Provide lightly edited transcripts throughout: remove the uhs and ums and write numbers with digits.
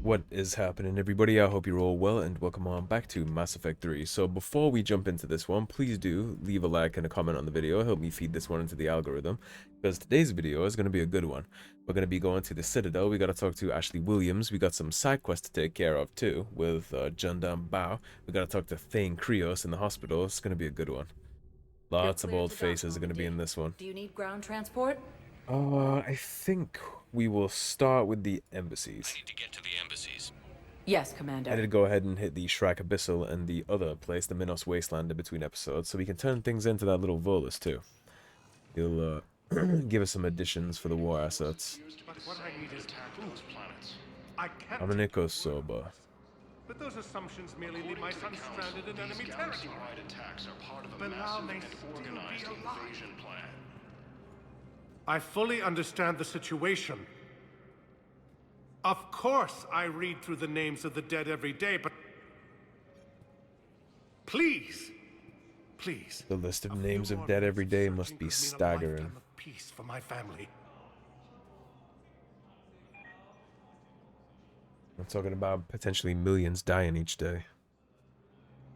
What is happening, everybody? I hope you're all well, and welcome on back to Mass Effect 3. So before we jump into this one, please do leave a like and a comment on the video. Help me feed this one into the algorithm, because today's video is going to be a good one. We're going to be going to the Citadel. We got to talk to Ashley Williams. We got some side quests to take care of too, with Jondum Bau. We got to talk to Thane Krios in the hospital. It's going to be a good one. Lots of old faces are going to be in this one. Do you need ground transport? I think we will start with the embassies. I need to get to the embassies. Yes, Commander. I need to go ahead and hit the Shrike Abyssal and the other place, the Minos Wasteland, in between episodes, so we can turn things into that little Volus too. He'll give us some additions for the war assets. But what I need is those planets. I can't. Dominic Osoba. But those assumptions merely leave my son stranded in enemy territory. Attacks are part of a But now massive they and still organized be alive. invasion plan. I fully understand the situation. Of course, I read through the names of the dead every day, but please, please. The list of a few names of more dead minutes every of day searching must be could mean a staggering. lifetime of peace for my family. I'm talking about potentially millions dying each day.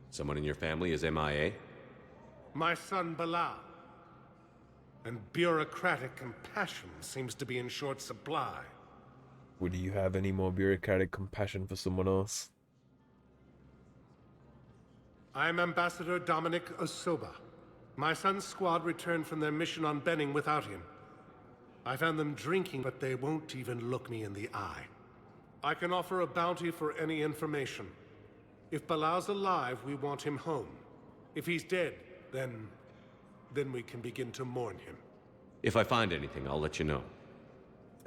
Someone in your family is MIA? My son Bilal. And bureaucratic compassion seems to be in short supply. Would you have any more bureaucratic compassion for someone else? I am Ambassador Dominic Osoba. My son's squad returned from their mission on Benning without him. I found them drinking, but they won't even look me in the eye. I can offer a bounty for any information. If Bilal's alive, we want him home. If he's dead, then we can begin to mourn him. If I find anything, I'll let you know.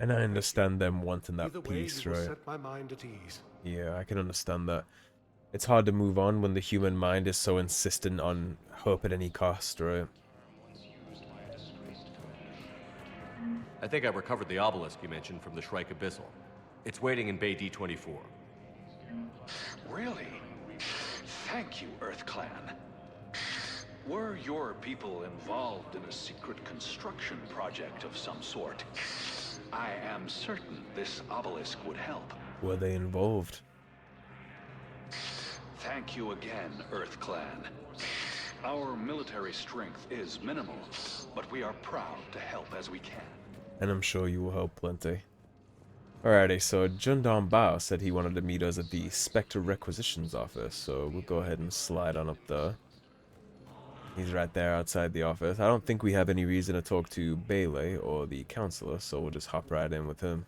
And I understand them wanting that Either way, peace, you will right? set my mind at ease. Yeah, I can understand that. It's hard to move on when the human mind is so insistent on hope at any cost, right? I think I recovered the obelisk you mentioned from the Shrike Abyssal. It's waiting in Bay D-24. Really? Thank you, Earth Clan. Were your people involved in a secret construction project of some sort? I am certain this obelisk would help. Were they involved? Thank you again, Earth Clan. Our military strength is minimal, but we are proud to help as we can. And I'm sure you will help plenty. Alrighty, so Jondum Bau said he wanted to meet us at the Spectre Requisitions office, so we'll go ahead and slide on up there. He's right there outside the office. I don't think we have any reason to talk to Bailey or the counselor, so we'll just hop right in with him.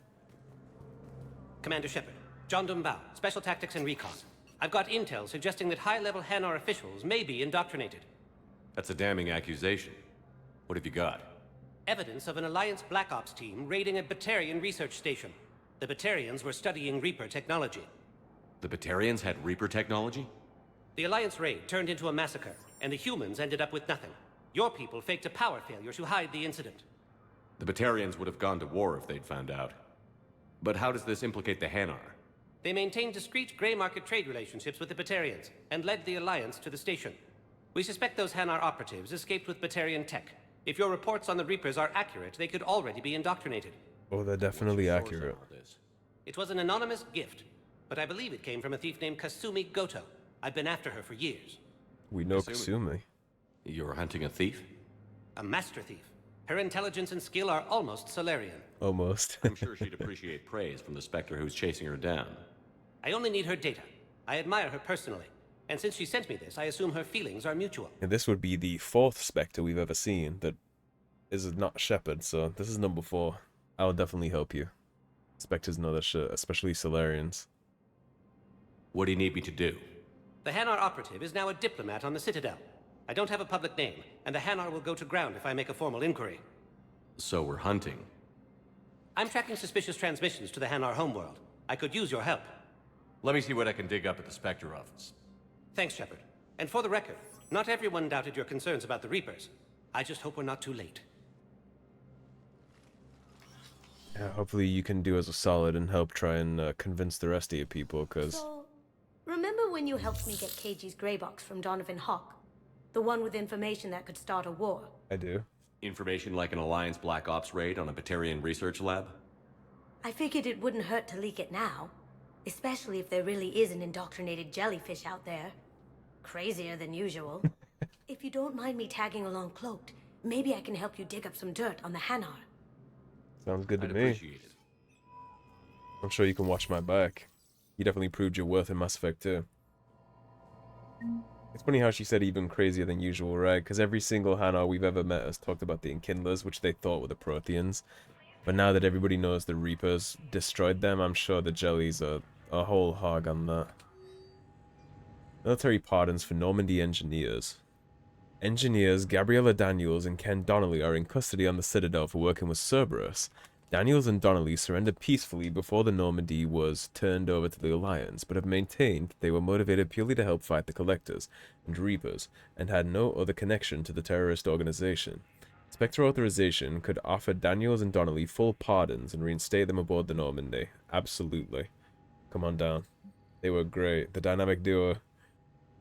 Commander Shepard, Jondum Bau, Special Tactics and Recon. I've got intel suggesting that high-level Hanar officials may be indoctrinated. That's a damning accusation. What have you got? Evidence of an Alliance Black Ops team raiding a Batarian research station. The Batarians were studying Reaper technology. The Batarians had Reaper technology? The Alliance raid turned into a massacre, and the humans ended up with nothing. Your people faked a power failure to hide the incident. The Batarians would have gone to war if they'd found out. But how does this implicate the Hanar? They maintained discreet gray market trade relationships with the Batarians, and led the Alliance to the station. We suspect those Hanar operatives escaped with Batarian tech. If your reports on the Reapers are accurate, they could already be indoctrinated. Oh, they're definitely accurate. It was an anonymous gift, but I believe it came from a thief named Kasumi Goto. I've been after her for years. We know Kasumi. You're hunting a thief? A master thief. Her intelligence and skill are almost Salarian. Almost. I'm sure she'd appreciate praise from the Spectre who's chasing her down. I only need her data. I admire her personally. And since she sent me this, I assume her feelings are mutual. And this would be the 4th Spectre we've ever seen that is not Shepard, so this is number 4. I'll definitely help you. Spectres know that shit, especially Salarians. What do you need me to do? The Hanar operative is now a diplomat on the Citadel. I don't have a public name, and the Hanar will go to ground if I make a formal inquiry. So we're hunting. I'm tracking suspicious transmissions to the Hanar homeworld. I could use your help. Let me see what I can dig up at the Spectre office. Thanks, Shepard. And for the record, not everyone doubted your concerns about the Reapers. I just hope we're not too late. Yeah, hopefully you can do us a solid and help try and convince the rest of your people, because... So, remember when you helped me get KG's grey box from Donovan Hawk? The one with information that could start a war? I do. Information like an Alliance Black Ops raid on a Batarian research lab? I figured it wouldn't hurt to leak it now. Especially if there really is an indoctrinated jellyfish out there. Crazier than usual. If you don't mind me tagging along cloaked, maybe I can help you dig up some dirt on the Hanar. Sounds good to I'd me. appreciate it. I'm sure you can watch my back. You definitely proved your worth in Mass Effect 2. It's funny how she said even crazier than usual, right? Because every single Hanar we've ever met has talked about the Enkindlers, which they thought were the Protheans. But now that everybody knows the Reapers destroyed them, I'm sure the Jellies are a whole hog on that. Military pardons for Normandy engineers. Engineers Gabriella Daniels and Ken Donnelly are in custody on the Citadel for working with Cerberus. Daniels and Donnelly surrendered peacefully before the Normandy was turned over to the Alliance, but have maintained they were motivated purely to help fight the Collectors and Reapers, and had no other connection to the terrorist organization. Spectre Authorization could offer Daniels and Donnelly full pardons and reinstate them aboard the Normandy. Absolutely. Come on down. They were great. The dynamic duo.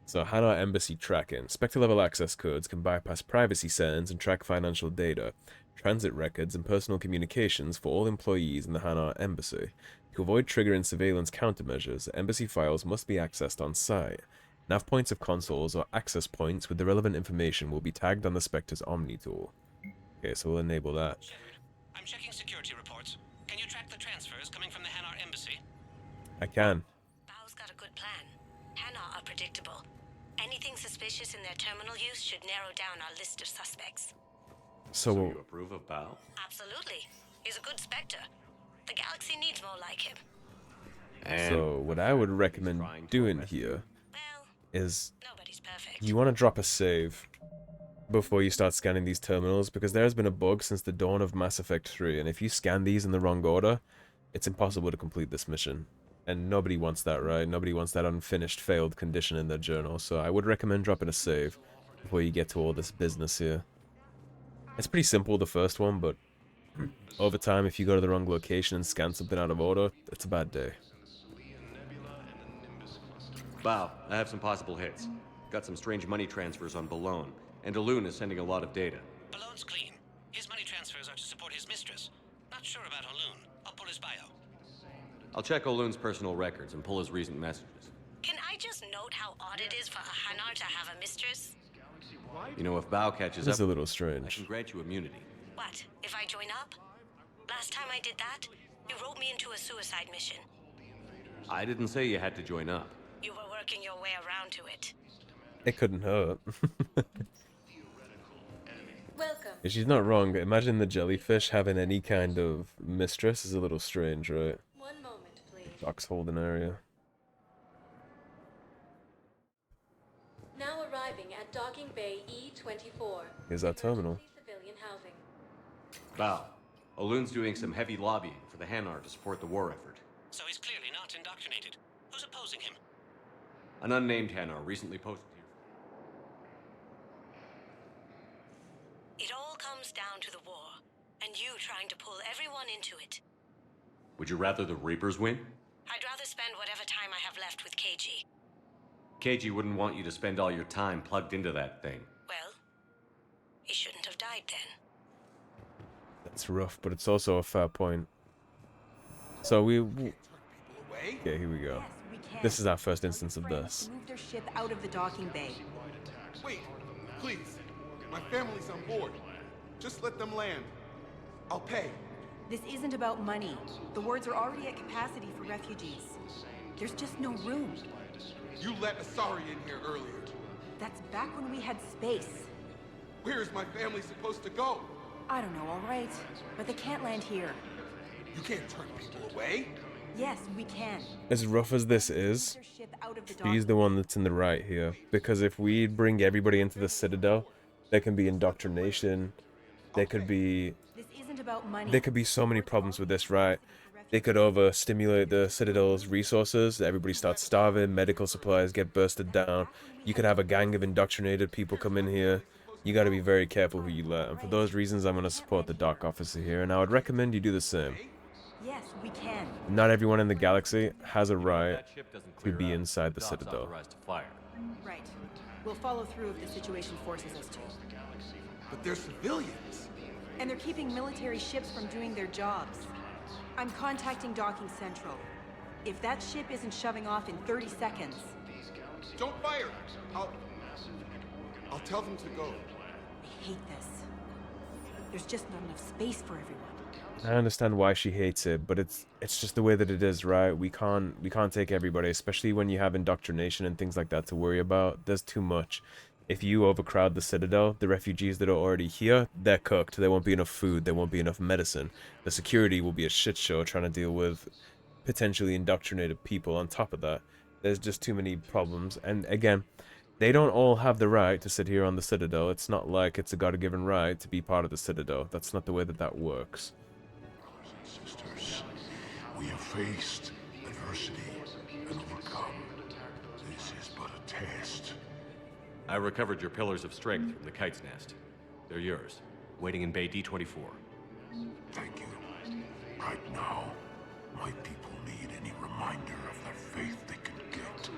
So, Hanar Embassy tracking. Spectre-level access codes can bypass privacy settings and track financial data, transit records, and personal communications for all employees in the Hanar Embassy. To avoid triggering surveillance countermeasures, embassy files must be accessed on site. Nav points of consoles or access points with the relevant information will be tagged on the Spectre's Omni tool. Okay, so we'll enable that. Shepard, I'm checking security reports. Can you track the transfers coming from the Hanar Embassy? I can. Bau's got a good plan. Hanar are predictable. Anything suspicious in their terminal use should narrow down our list of suspects. So you approve of Bau? Absolutely. He's a good Spectre. The galaxy needs more like him. And So what I would recommend doing here Well, is nobody's perfect. you want to drop a save before you start scanning these terminals, because there has been a bug since the dawn of Mass Effect 3, and if you scan these in the wrong order, it's impossible to complete this mission. And nobody wants that, right? Nobody wants that unfinished, failed condition in their journal, so I would recommend dropping a save before you get to all this business here. It's pretty simple, the first one, but over time, if you go to the wrong location and scan something out of order, it's a bad day. Bau, I have some possible hits. Got some strange money transfers on Balone, and Alun is sending a lot of data. Balone's clean. His money transfers are to support his mistress. Not sure about Alun. I'll pull his bio. I'll check Olun's personal records and pull his recent messages. Can I just note how odd it is for a Hanar to have a mistress? You know, if Bau catches This is a up, little I strange. can grant you immunity. What, if I join up? Last time I did that, you wrote me into a suicide mission. I didn't say you had to join up. You were working your way around to it. It couldn't hurt. Welcome. Yeah, she's not wrong. Imagine the jellyfish having any kind of mistress is a little strange, right? One moment, please. Doc's holding area. Now arriving at Docking Bay E-24. Here's our terminal. Civilian housing. Bau, Olun's doing some heavy lobbying for the Hanar to support the war effort. So he's clearly not indoctrinated. Who's opposing him? An unnamed Hanar recently posted here. It all comes down to the war, and you trying to pull everyone into it. Would you rather the Reapers win? I'd rather spend whatever time I have left with KG. KG wouldn't want you to spend all your time plugged into that thing. Well, he shouldn't have died then. That's rough, but it's also a fair point. So okay, here we go. Yes, we can. This is our first instance of Friends this. Move their ship out of the docking bay. Wait, please. My family's on board. Just let them land. I'll pay. This isn't about money. The wards are already at capacity for refugees. There's just no room. You let Asari in here earlier. That's back when we had space. Where is my family supposed to go? I don't know, all right. But they can't land here. You can't turn people away. Yes, we can. As rough as this Move is, their ship out of the she's docking the one that's in the right here. Because if we bring everybody into the Citadel, there can be indoctrination. There could be about money. There could be so many problems with this, right? They could overstimulate the Citadel's resources. Everybody starts starving. Medical supplies get bursted down. You could have a gang of indoctrinated people come in here. You got to be very careful who you let. And for those reasons, I'm going to support the dock officer here. And I would recommend you do the same. Yes, we can. Not everyone in the galaxy has a right That ship doesn't to clear be up, inside the Doc's Citadel. authorized to fire. Right. We'll follow through if the situation forces us to. But they're civilians. And they're keeping military ships from doing their jobs. I'm contacting Docking Central. If that ship isn't shoving off in 30 seconds... Don't fire! I'll tell them to go. I hate this. There's just not enough space for everyone. I understand why she hates it, but it's just the way that it is, right? We can't take everybody, especially when you have indoctrination and things like that to worry about. There's too much. If you overcrowd the Citadel, the refugees that are already here, they're cooked. There won't be enough food. There won't be enough medicine. The security will be a shit show trying to deal with potentially indoctrinated people on top of that. There's just too many problems. And again, they don't all have the right to sit here on the Citadel. It's not like it's a God-given right to be part of the Citadel. That's not the way that that works. Brothers and sisters, we have faced adversity and overcome. This is but a test. I recovered your pillars of strength from the kite's nest. They're yours, waiting in Bay D-24. Thank you. Right now, my people need any reminder of their faith they can get.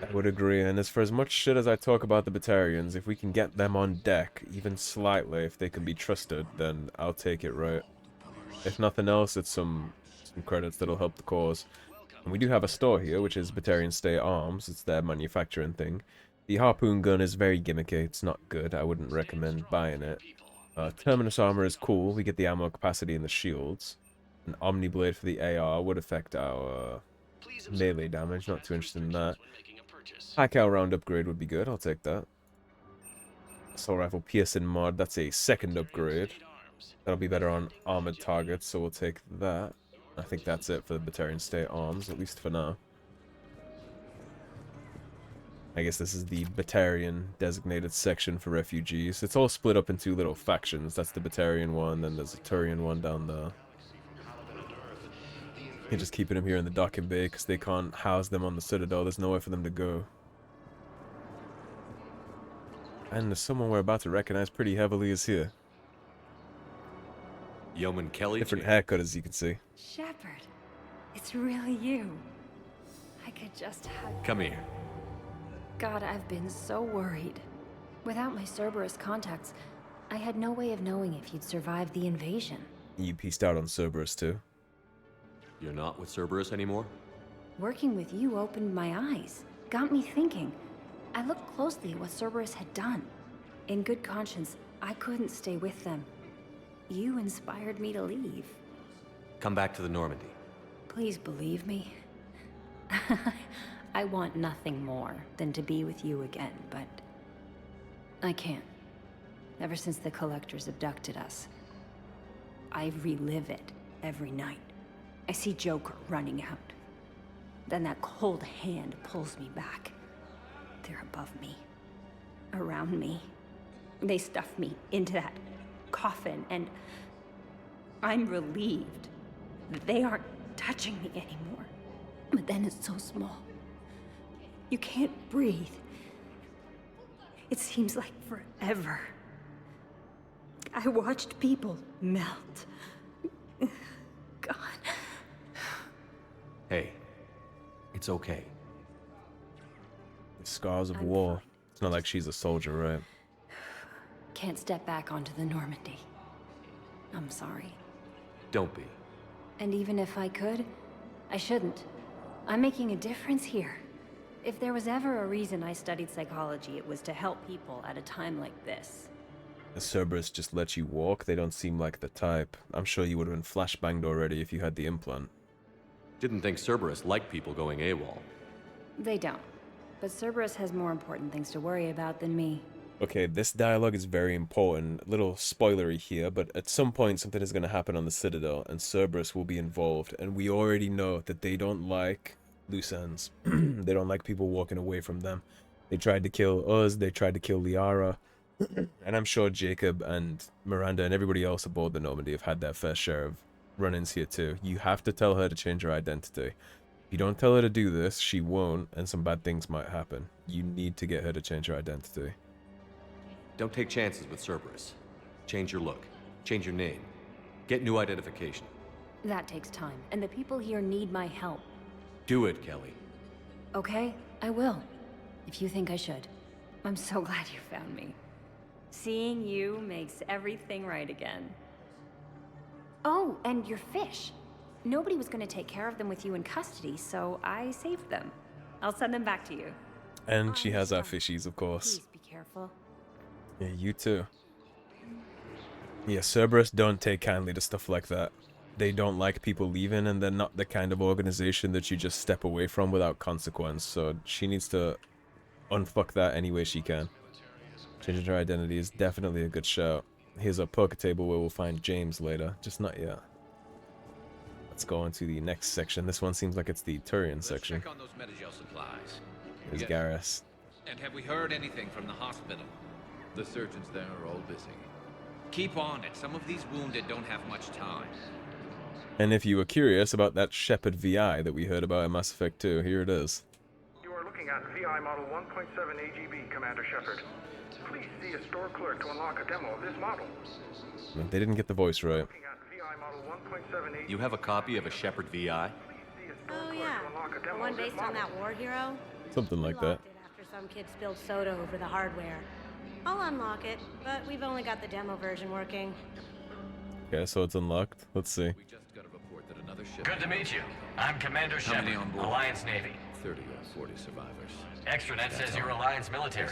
I would agree, and as for as much shit as I talk about the Batarians, if we can get them on deck, even slightly, if they can be trusted, then I'll take it, right? If nothing else, it's some credits that'll help the cause. And we do have a store here, which is Batarian State Arms. It's their manufacturing thing. The harpoon gun is very gimmicky. It's not good. I wouldn't recommend buying it. Terminus armor is cool. We get the ammo capacity and the shields. An Omni Blade for the AR would affect our melee damage. Not too interested in that. High cal round upgrade would be good. I'll take that. Assault rifle piercing mod. That's a second upgrade. That'll be better on armored targets, so we'll take that. I think that's it for the Batarian State Arms, at least for now. I guess this is the Batarian designated section for refugees. It's all split up into little factions. That's the Batarian one, then there's a Turian one down there. You're just keeping them here in the docking bay because they can't house them on the Citadel. There's nowhere for them to go. And there's someone we're about to recognize pretty heavily is here. Yeoman Kelly. Different haircut, as you can see. Shepard, it's really you. I could just hug. Come here. God, I've been so worried. Without my Cerberus contacts, I had no way of knowing if you'd survived the invasion. You pieced out on Cerberus too. You're not with Cerberus anymore? Working with you opened my eyes, got me thinking. I looked closely at what Cerberus had done. In good conscience, I couldn't stay with them. You inspired me to leave. Come back to the Normandy. Please believe me. I want nothing more than to be with you again, but I can't. Ever since the Collectors abducted us, I relive it every night. I see Joker running out. Then that cold hand pulls me back. They're above me, around me. They stuff me into that coffin, and I'm relieved that they aren't touching me anymore. But then it's so small. You can't breathe. It seems like forever. I watched people melt. God. Hey, it's okay. The scars of war. It's not like she's a soldier, right? Can't step back onto the Normandy. I'm sorry. Don't be. And even if I could, I shouldn't. I'm making a difference here. If there was ever a reason I studied psychology, it was to help people at a time like this. The Cerberus just let you walk? They don't seem like the type. I'm sure you would have been flashbanged already if you had the implant. Didn't think Cerberus liked people going AWOL. They don't. But Cerberus has more important things to worry about than me. Okay, this dialogue is very important. A little spoilery here, but at some point something is going to happen on the Citadel, and Cerberus will be involved, and we already know that they don't like loose ends. They don't like people walking away from them. They tried to kill us, they tried to kill Liara, and I'm sure Jacob and Miranda and everybody else aboard the Normandy have had their fair share of run-ins here too. You have to tell her to change her identity. If you don't tell her to do this, she won't, and some bad things might happen. You need to get her to change her identity. Don't take chances with Cerberus. Change your look. Change your name. Get new identification. That takes time, and the people here need my help. Do it, Kelly. Okay, I will. If you think I should. I'm so glad you found me. Seeing you makes everything right again. Oh, and your fish. Nobody was going to take care of them with you in custody, so I saved them. I'll send them back to you. And she has our fishies, of course. Please be careful. Yeah, you too. Yeah, Cerberus don't take kindly to stuff like that. They don't like people leaving, and they're not the kind of organization that you just step away from without consequence, so she needs to unfuck that any way she can. Changing her identity is definitely a good shout. Here's a poker table where we'll find James later, just not yet. Let's go on to the next section. This one seems like it's the Turian section. Check on those Metagel supplies. There's Yes. Garrus. And have we heard anything from the hospital? The surgeons there are all busy. Keep on it. Some of these wounded don't have much time. And if you were curious about that Shepard VI that we heard about in Mass Effect 2, here it is. You are looking at VI model 1.7 AGB, Commander Shepard. Please see a store clerk to unlock a demo of this model. They didn't get the voice right. You have a copy of a Shepard VI? Oh yeah, the one based on that war hero? Something like that. After some kid spilled soda over the hardware. I'll unlock it, but we've only got the demo version working. Okay, so it's unlocked. Let's see. We just got a report that another ship... Good to meet you. I'm Commander How many Shepard, on board? Alliance Navy. 30 or 40 survivors. Extranet says you're Alliance military.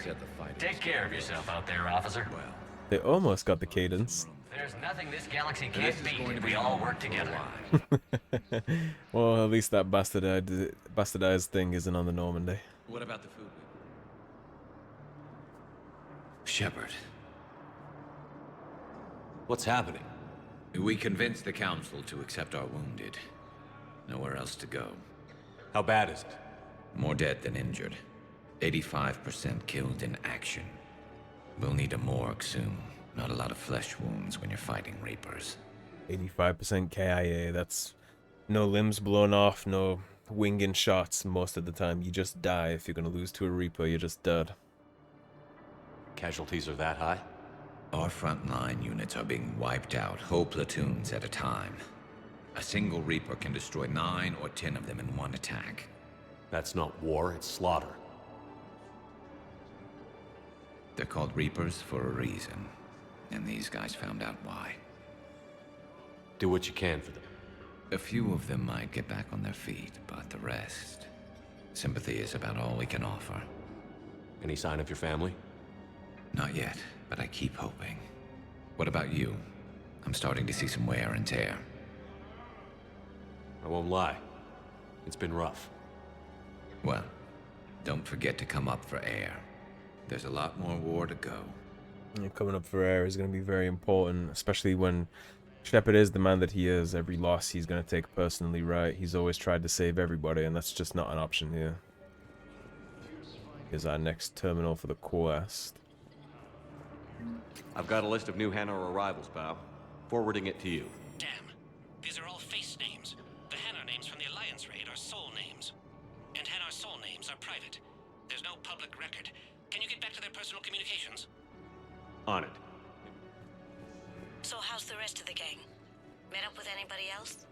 Take care of yourself out there, officer. Well, They almost got the cadence. There's nothing this galaxy can't beat if we all work together. Well, at least that bastardized thing isn't on the Normandy. what about the food? Shepard, What's happening? we convinced the Council to accept our wounded. Nowhere else to go. How bad is it? More dead than injured. 85% killed in action. We'll need a morgue soon. Not a lot of flesh wounds when you're fighting Reapers. 85% KIA. That's no limbs blown off, no winging shots most of the time. You just die. If you're going to lose to a Reaper, you're just dead. Casualties are that high? Our frontline units are being wiped out, whole platoons at a time. A single Reaper can destroy 9 or 10 of them in one attack. That's not war, it's slaughter. They're called Reapers for a reason, and these guys found out why. Do what you can for them. A few of them might get back on their feet, but the rest... Sympathy is about all we can offer. Any sign of your family? Not yet, but I keep hoping. What about you? I'm starting to see some wear and tear. I won't lie. It's been rough. Well, don't forget to come up for air. There's a lot more war to go. Yeah, coming up for air is going to be very important, especially when Shepard is the man that he is. Every loss he's going to take personally, right? He's always tried to save everybody, and that's just not an option here. Here's our next terminal for the quest. I've got a list of new Hanar arrivals, Bau. Forwarding it to you. Damn. These are all face names. The Hanar names from the Alliance raid are soul names. And Hanar soul names are private. There's no public record. Can you get back to their personal communications? On it. So how's the rest of the gang? Met up with anybody else?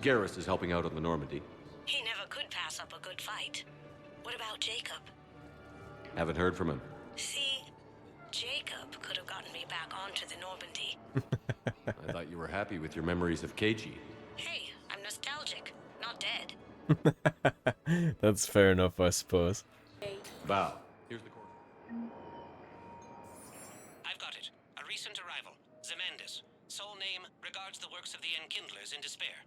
Garrus is helping out on the Normandy. He never could pass up a good fight. What about Jacob? Haven't heard from him. See, Jacob could have gotten me back onto the Normandy. I thought you were happy with your memories of KG. Hey, I'm nostalgic, not dead. That's fair enough, I suppose. Bau, here's the court. I've got it. A recent arrival. Zemandis. Soul name regards the works of the Enkindlers in despair.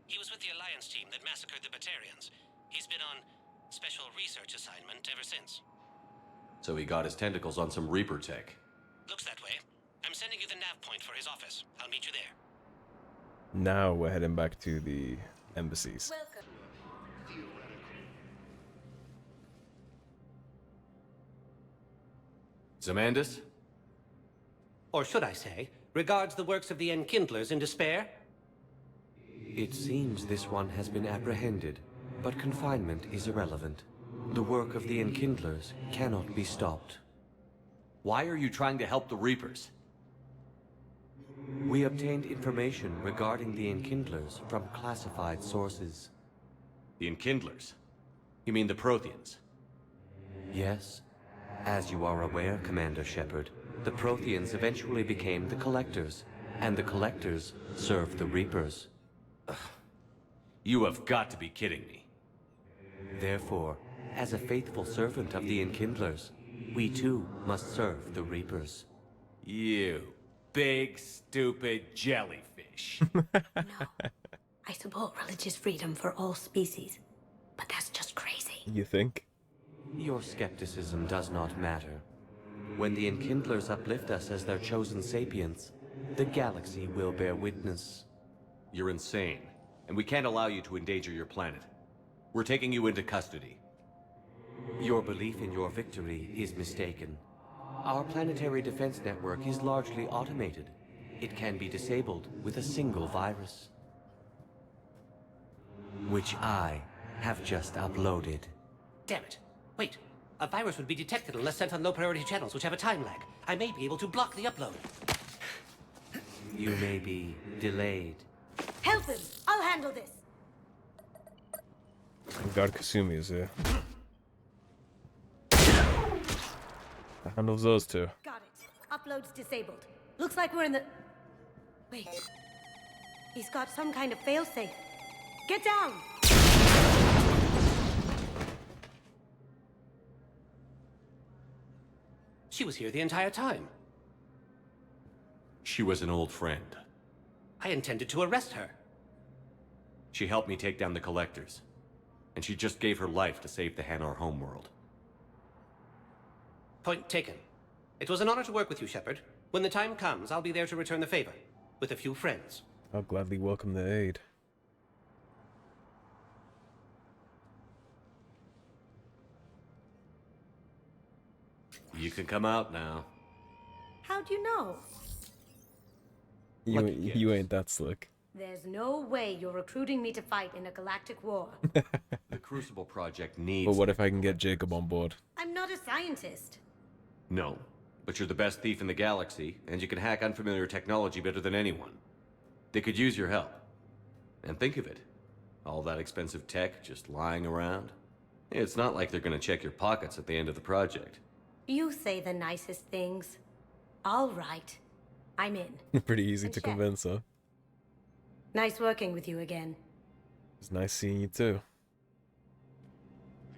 He was with the Alliance team that massacred the Batarians. He's been on special research assignment ever since. So he got his tentacles on some Reaper tech. Looks that way. I'm sending you the nav point for his office. I'll meet you there. Now we're heading back to the embassies. Welcome. Zemandis? Or should I say, regards the works of the Enkindlers in despair? It seems this one has been apprehended, but confinement is irrelevant. The work of the Enkindlers cannot be stopped. Why are you trying to help the Reapers? We obtained information regarding the Enkindlers from classified sources. The Enkindlers? You mean the Protheans? Yes. As you are aware, Commander Shepard, the Protheans eventually became the Collectors, and the Collectors served the Reapers. You have got to be kidding me. Therefore, as a faithful servant of the Enkindlers, we too must serve the Reapers. You big, stupid jellyfish. I support religious freedom for all species, but that's just crazy. You think? Your skepticism does not matter. When the Enkindlers uplift us as their chosen sapients, the galaxy will bear witness. You're insane, and we can't allow you to endanger your planet. We're taking you into custody. Your belief in your victory is mistaken. Our planetary defense network is largely automated. It can be disabled with a single virus, which I have just uploaded. Damn it. Wait. A virus would be detected unless sent on low-priority channels, which have a time lag. I may be able to block the upload. You may be delayed. Help him! I'll handle this! Thank God Kasumi is here. That handles those two. Got it. Upload's disabled. Looks like we're in the... Wait. He's got some kind of failsafe. Get down! She was here the entire time. She was an old friend. I intended to arrest her. She helped me take down the Collectors. And she just gave her life to save the Hanar homeworld. Point taken. It was an honor to work with you, Shepard. When the time comes, I'll be there to return the favor. With a few friends. I'll gladly welcome the aid. You can come out now. How'd you know? You ain't that slick. There's no way you're recruiting me to fight in a galactic war. The Crucible Project needs... But what if I can get Jacob on board? I'm not a scientist. No, but you're the best thief in the galaxy, and you can hack unfamiliar technology better than anyone. They could use your help. And think of it. All that expensive tech just lying around. It's not like they're gonna check your pockets at the end of the project. You say the nicest things. All right. I'm in. Pretty easy to convince, huh? Nice working with you again. It's nice seeing you too.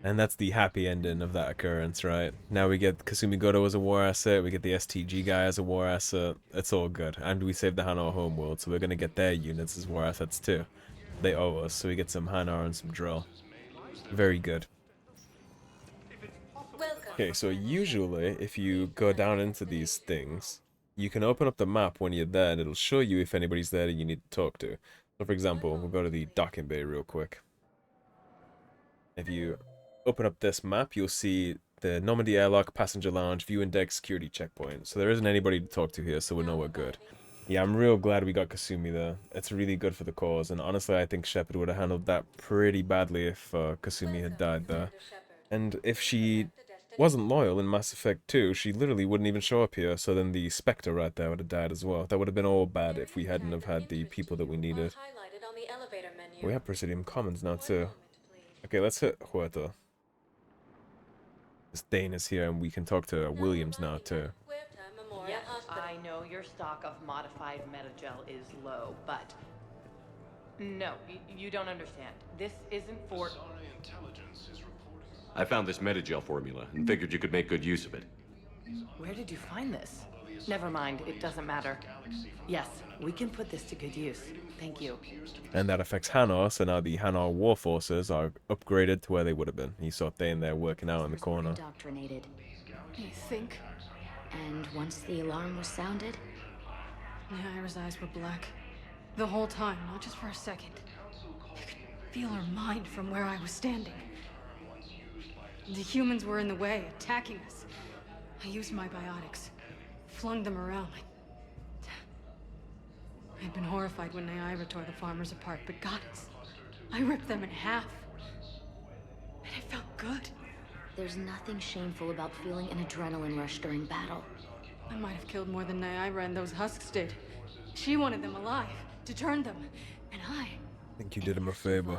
And that's the happy ending of that occurrence, right? Now we get Kasumi Goto as a war asset, we get the STG guy as a war asset. It's all good. And we saved the Hanar homeworld, so we're gonna get their units as war assets too. They owe us, so we get some Hanar and some drill. Very good. Okay, so usually if you go down into these things, you can open up the map when you're there and it'll show you if anybody's there that you need to talk to. So for example, we'll go to the docking bay real quick. If you open up this map, you'll see the Normandy airlock, passenger lounge, view and deck, security checkpoint. So there isn't anybody to talk to here, so we know we're good. Yeah, I'm real glad we got Kasumi there. It's really good for the cause, and honestly I think Shepard would have handled that pretty badly if Kasumi had died there. And if she wasn't loyal in Mass Effect 2, she literally wouldn't even show up here, so then the Spectre right there would have died as well. That would have been all bad if we hadn't have had the people that we needed. We have Presidium Commons now too. Okay, let's hit Huerta. This Thane is here and we can talk to Williams now too. Yes, I know your stock of modified metagel is low, but... No, you don't understand. This isn't for... I found this metagel formula and figured you could make good use of it. Where did you find this? Never mind, it doesn't matter. Yes, we can put this to good use. Thank you. And that affects Hanar, so now the Hanar war forces are upgraded to where they would have been. You saw Thane there working out in the corner. Indoctrinated. You think? And once the alarm was sounded, Liara's eyes were black. The whole time, not just for a second. You could feel her mind from where I was standing. The humans were in the way, attacking us. I used my biotics, flung them around like... I'd been horrified when Liara tore the farmers apart, but goddess, I ripped them in half. And it felt good. there's nothing shameful about feeling an adrenaline rush during battle. I might have killed more than Liara and those husks did. She wanted them alive, to turn them, and I think you did him a favor.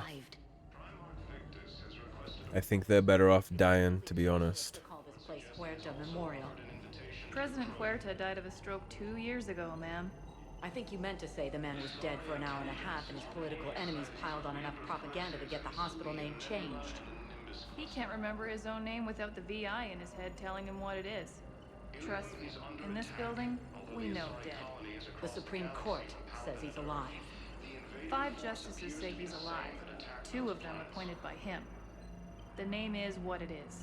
I think they're better off dying, to be honest. Call this place Huerta Memorial. President Huerta died of a stroke 2 years ago, ma'am. I think you meant to say the man was dead for an hour and a half and his political enemies piled on enough propaganda to get the hospital name changed. He can't remember his own name without the VI in his head telling him what it is. Trust me, in this building, we know dead. The Supreme Court says he's alive. 5 justices say he's alive. 2 of them appointed by him. The name is what it is.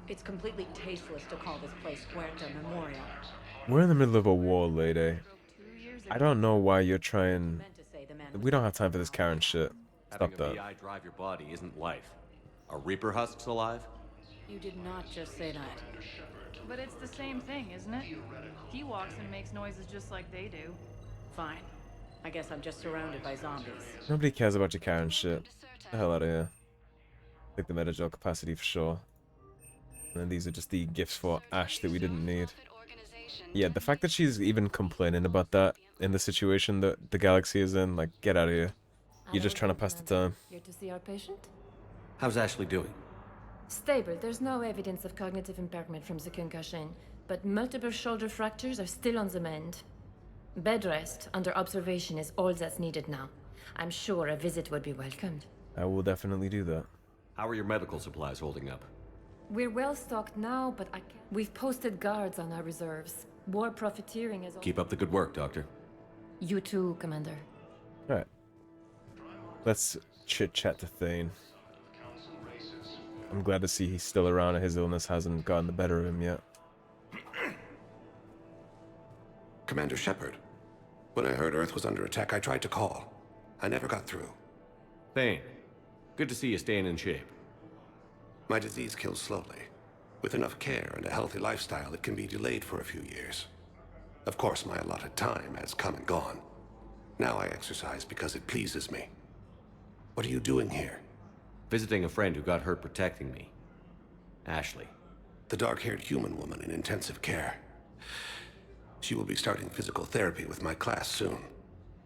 It's completely tasteless to call this place Huerta Memorial. We're in the middle of a war, lady. I don't know why you're trying... We don't have time for this Karen shit. Stop Having a that. VI drive your body isn't life. Are Reaper husks alive? You did not just say that. But it's the same thing, isn't it? He walks and makes noises just like they do. Fine. I guess I'm just surrounded by zombies. Nobody cares about your Karen shit. Get the hell out of here. Take the metagel capacity for sure. And then these are just the gifts for Ash that we didn't need. Yeah, the fact that she's even complaining about that in the situation that the galaxy is in, like, get out of here. You're just trying to pass the time. Here to see our patient? How's Ashley doing? Stable. There's no evidence of cognitive impairment from the concussion, but multiple shoulder fractures are still on the mend. Bed rest under observation is all that's needed now. I'm sure a visit would be welcomed. I will definitely do that. How are your medical supplies holding up? We're well stocked now, but we've posted guards on our reserves. War profiteering is... Keep up the good work, Doctor. You too, Commander. Alright. Let's chit-chat to Thane. I'm glad to see he's still around and his illness hasn't gotten the better of him yet. Commander Shepard. When I heard Earth was under attack, I tried to call. I never got through. Thane, good to see you staying in shape. My disease kills slowly. With enough care and a healthy lifestyle, it can be delayed for a few years. Of course, my allotted time has come and gone. Now I exercise because it pleases me. What are you doing here? Visiting a friend who got hurt protecting me. Ashley. The dark-haired human woman in intensive care. She will be starting physical therapy with my class soon.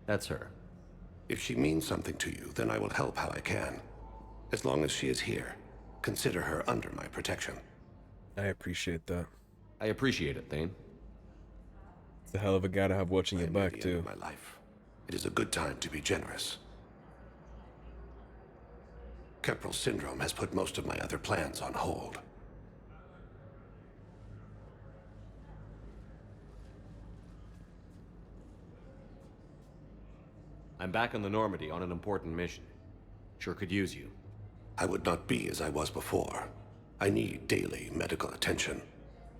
That's her. If she means something to you, then I will help how I can. As long as she is here, consider her under my protection. I appreciate that. I appreciate it, Thane. It's a hell of a guy to have watching your back, too. My life. It is a good time to be generous. Keppel syndrome has put most of my other plans on hold. I'm back on the Normandy on an important mission. Sure could use you. I would not be as I was before. I need daily medical attention.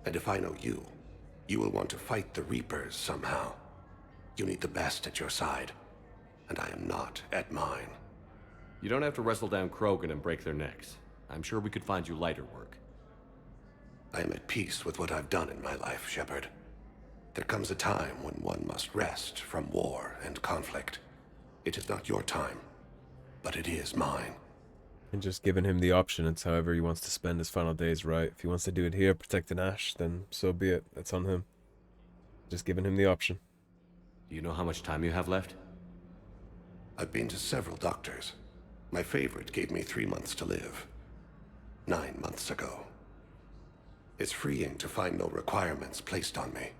And if I know you, you will want to fight the Reapers somehow. You need the best at your side, and I am not at mine. You don't have to wrestle down Krogan and break their necks. I'm sure we could find you lighter work. I am at peace with what I've done in my life, Shepard. There comes a time when one must rest from war and conflict. It is not your time, but it is mine. And just giving him the option, it's however he wants to spend his final days, right? If he wants to do it here, protecting Ash, then so be it. That's on him. Just giving him the option. Do you know how much time you have left? I've been to several doctors. My favorite gave me 3 months to live. 9 months ago. It's freeing to find no requirements placed on me.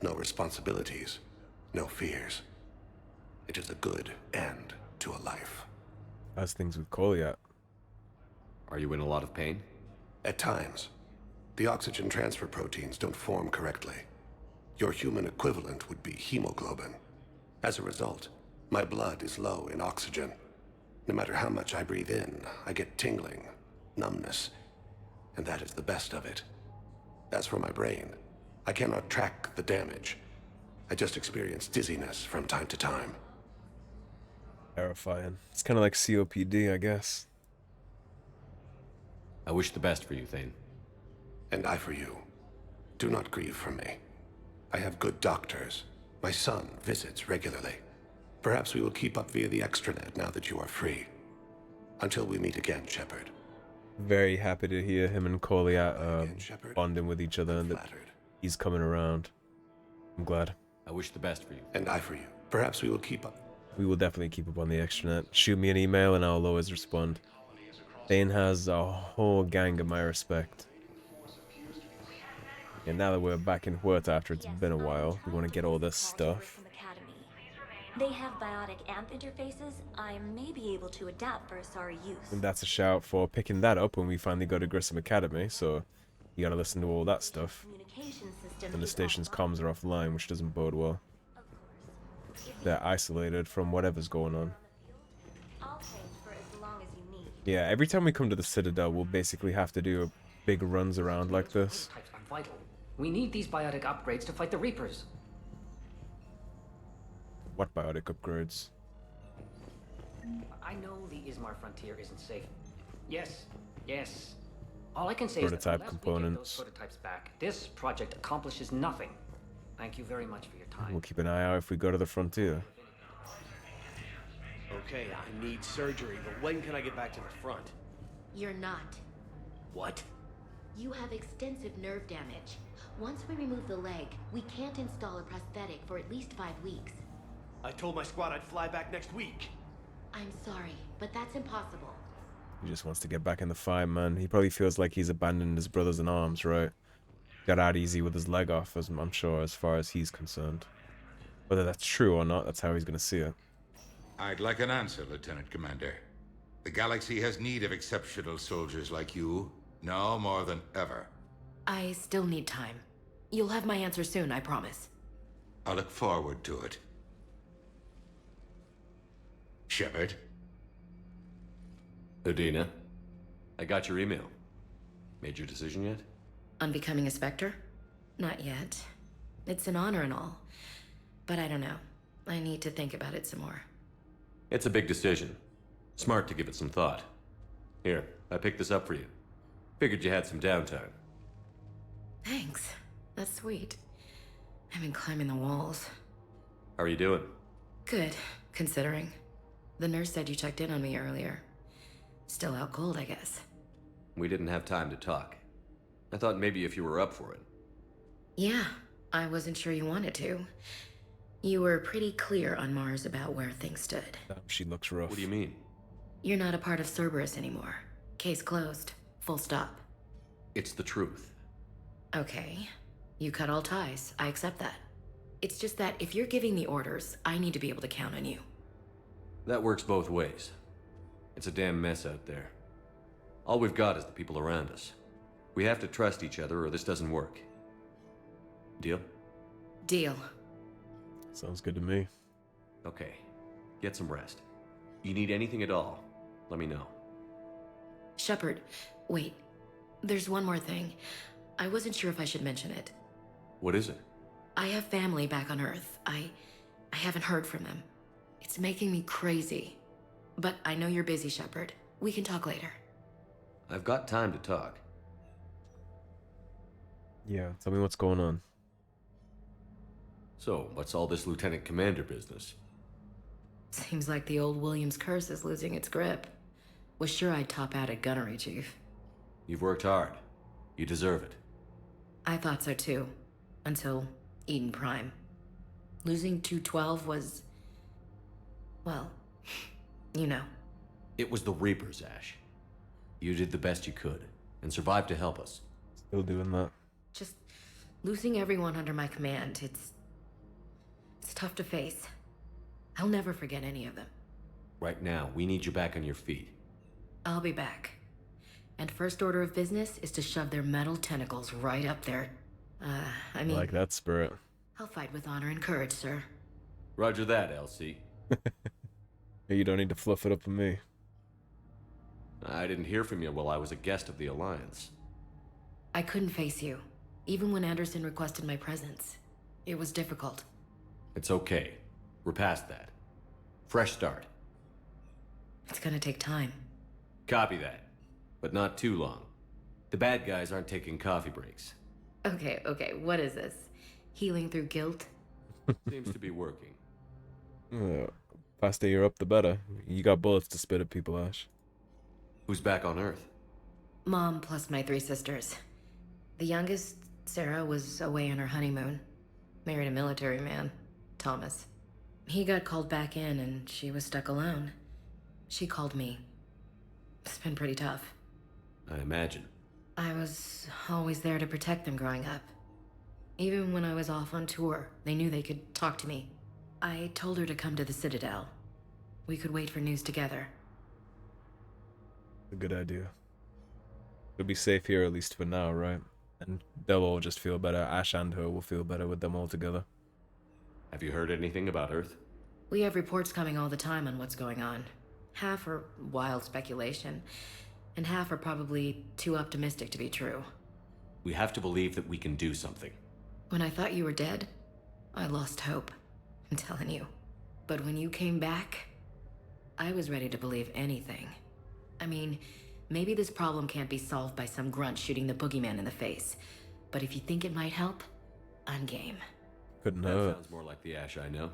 No responsibilities. No fears. It is a good end to a life. How's things with Koliat? Are you in a lot of pain? At times. The oxygen transfer proteins don't form correctly. Your human equivalent would be hemoglobin. As a result, my blood is low in oxygen. No matter how much I breathe in, I get tingling, numbness, and that is the best of it. As for my brain, I cannot track the damage. I just experience dizziness from time to time. Terrifying. It's kind of like COPD, I guess. I wish the best for you, Thane. And I for you. Do not grieve for me. I have good doctors. My son visits regularly. Perhaps we will keep up via the extranet now that you are free. Until we meet again, Shepard. Very happy to hear him and Koliat bonding with each other and that he's coming around. I'm glad. I wish the best for you. And I for you. Perhaps we will keep up. We will definitely keep up on the extranet. Shoot me an email and I'll always respond. Thane has a whole gang of my respect. And now that we're back in Huerta after it's been a while, we want to get all this stuff. They have biotic amp interfaces. I may be able to adapt for Asari use. And that's a shout for picking that up when we finally go to Grissom Academy, so you gotta listen to all that stuff. And the station's comms are offline, which doesn't bode well. They're isolated from whatever's going on. Yeah, every time we come to the Citadel, we'll basically have to do big runs around like this. Types are vital. We need these biotic upgrades to fight the Reapers. What biotic upgrades? I know the Ismar frontier isn't safe. Yes, yes. All I can say Prototype is that unless components. we get those prototypes back, this project accomplishes nothing. Thank you very much for your time. We'll keep an eye out if we go to the frontier. Okay, I need surgery, but when can I get back to the front? You're not. What? You have extensive nerve damage. Once we remove the leg, we can't install a prosthetic for at least 5 weeks. I told my squad I'd fly back next week. I'm sorry, but that's impossible. He just wants to get back in the fight, man. He probably feels like he's abandoned his brothers in arms, right? Got out easy with his leg off, as I'm sure, as far as he's concerned. Whether that's true or not, that's how he's gonna see it. I'd like an answer, Lieutenant Commander. The galaxy has need of exceptional soldiers like you, now more than ever. I still need time. You'll have my answer soon, I promise. I look forward to it. Shepard? Adina, I got your email. Made your decision yet? On becoming a Spectre? Not yet. It's an honor and all. But I don't know. I need to think about it some more. It's a big decision. Smart to give it some thought. Here, I picked this up for you. Figured you had some downtime. Thanks. That's sweet. I've been climbing the walls. How are you doing? Good, considering. The nurse said you checked in on me earlier. Still out cold, I guess. We didn't have time to talk. I thought maybe if you were up for it. Yeah, I wasn't sure you wanted to. You were pretty clear on Mars about where things stood. She looks rough. What do you mean? You're not a part of Cerberus anymore. Case closed. Full stop. It's the truth. Okay. You cut all ties. I accept that. It's just that if you're giving the orders, I need to be able to count on you. That works both ways. It's a damn mess out there. All we've got is the people around us. We have to trust each other or this doesn't work. Deal? Deal. Sounds good to me. Okay. Get some rest. You need anything at all, let me know. Shepard, wait. There's one more thing. I wasn't sure if I should mention it. What is it? I have family back on Earth. I haven't heard from them. It's making me crazy. But I know you're busy, Shepard. We can talk later. I've got time to talk. Yeah, tell me what's going on. So, what's all this Lieutenant Commander business? Seems like the old Williams curse is losing its grip. Was sure I'd top out at gunnery, Chief. You've worked hard. You deserve it. I thought so too. Until Eden Prime. Losing 212 was... well, you know. It was the Reapers, Ash. You did the best you could, and survived to help us. Still doing that. Just losing everyone under my command, it's tough to face. I'll never forget any of them. Right now, we need you back on your feet. I'll be back. And first order of business is to shove their metal tentacles right up there. I mean... I like that spirit. I'll fight with honor and courage, sir. Roger that, Elsie. You don't need to fluff it up for me. I didn't hear from you while I was a guest of the Alliance. I couldn't face you, even when Anderson requested my presence. It was difficult. It's okay. We're past that. Fresh start. It's gonna take time. Copy that. But not too long. The bad guys aren't taking coffee breaks. Okay, what is this? Healing through guilt? Seems to be working. Faster you're up, the better. You got bullets to spit at people, Ash. Who's back on Earth? Mom plus my 3 sisters. The youngest, Sarah, was away on her honeymoon. Married a military man, Thomas. He got called back in and she was stuck alone. She called me. It's been pretty tough. I imagine. I was always there to protect them growing up. Even when I was off on tour, they knew they could talk to me. I told her to come to the Citadel. We could wait for news together. A good idea. We'll be safe here at least for now, right? And they'll all just feel better. Ash and her will feel better with them all together. Have you heard anything about Earth? We have reports coming all the time on what's going on. Half are wild speculation, and half are probably too optimistic to be true. We have to believe that we can do something. When I thought you were dead, I lost hope. I'm telling you. But when you came back, I was ready to believe anything. I mean, maybe this problem can't be solved by some grunt shooting the boogeyman in the face. But if you think it might help, I'm game. Couldn't That hurt. sounds more like the Ash I know.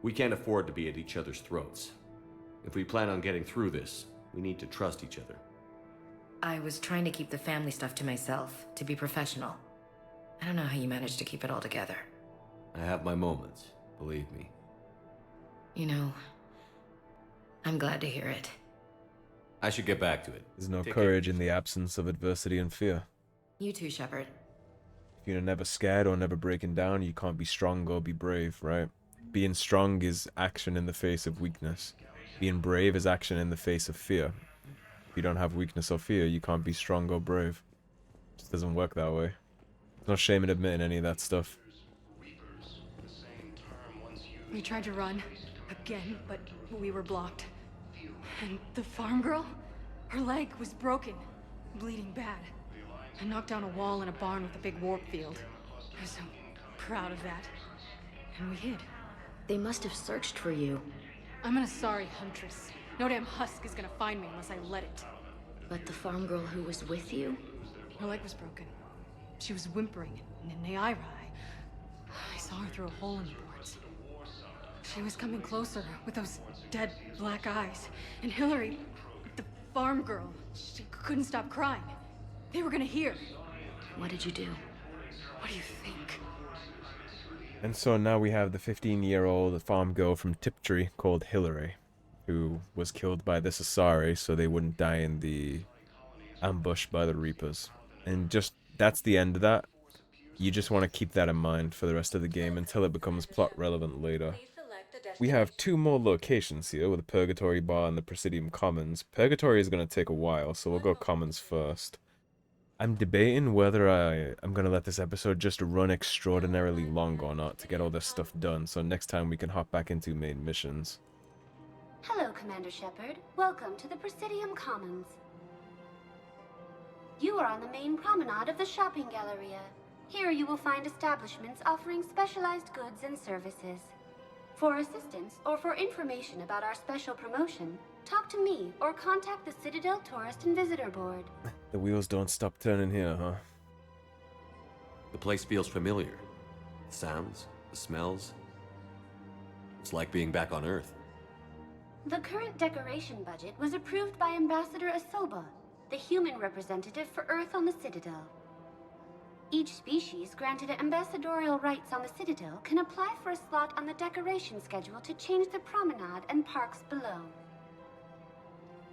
We can't afford to be at each other's throats. If we plan on getting through this, we need to trust each other. I was trying to keep the family stuff to myself, to be professional. I don't know how you managed to keep it all together. I have my moments, believe me. You know, I'm glad to hear it. I should get back to it. There's no Take courage in the absence of adversity and fear. You too, Shepard. If you're never scared or never breaking down, you can't be strong or be brave, right? Being strong is action in the face of weakness. Being brave is action in the face of fear. If you don't have weakness or fear, you can't be strong or brave. It just doesn't work that way. There's no shame in admitting any of that stuff. We tried to run again, but we were blocked. And the farm girl? Her leg was broken, bleeding bad. I knocked down a wall in a barn with a big warp field. I was so proud of that. And we hid. They must have searched for you. I'm an Asari huntress. No damn husk is gonna find me unless I let it. But the farm girl who was with you? Her leg was broken. She was whimpering, and in Naira, I saw her through a hole in the boards. She was coming closer with those dead black eyes. And Hillary, the farm girl, she couldn't stop crying. They were gonna hear. What did you do? What do you think? And so now we have the 15-year-old farm girl from Tiptree called Hillary, who was killed by this Asari so they wouldn't die in the ambush by the Reapers. And just, that's the end of that. You just want to keep that in mind for the rest of the game until it becomes plot relevant later. We have 2 more locations here with the Purgatory Bar and the Presidium Commons. Purgatory is going to take a while, so we'll go Commons first. I'm debating whether I'm going to let this episode just run extraordinarily long or not to get all this stuff done, so next time we can hop back into main missions. Hello, Commander Shepard. Welcome to the Presidium Commons. You are on the main promenade of the shopping galleria. Here you will find establishments offering specialized goods and services. For assistance or for information about our special promotion, talk to me or contact the Citadel Tourist and Visitor Board. The wheels don't stop turning here, huh? The place feels familiar. The sounds, the smells. It's like being back on Earth. The current decoration budget was approved by Ambassador Osoba, the human representative for Earth on the Citadel. Each species granted ambassadorial rights on the Citadel can apply for a slot on the decoration schedule to change the promenade and parks below.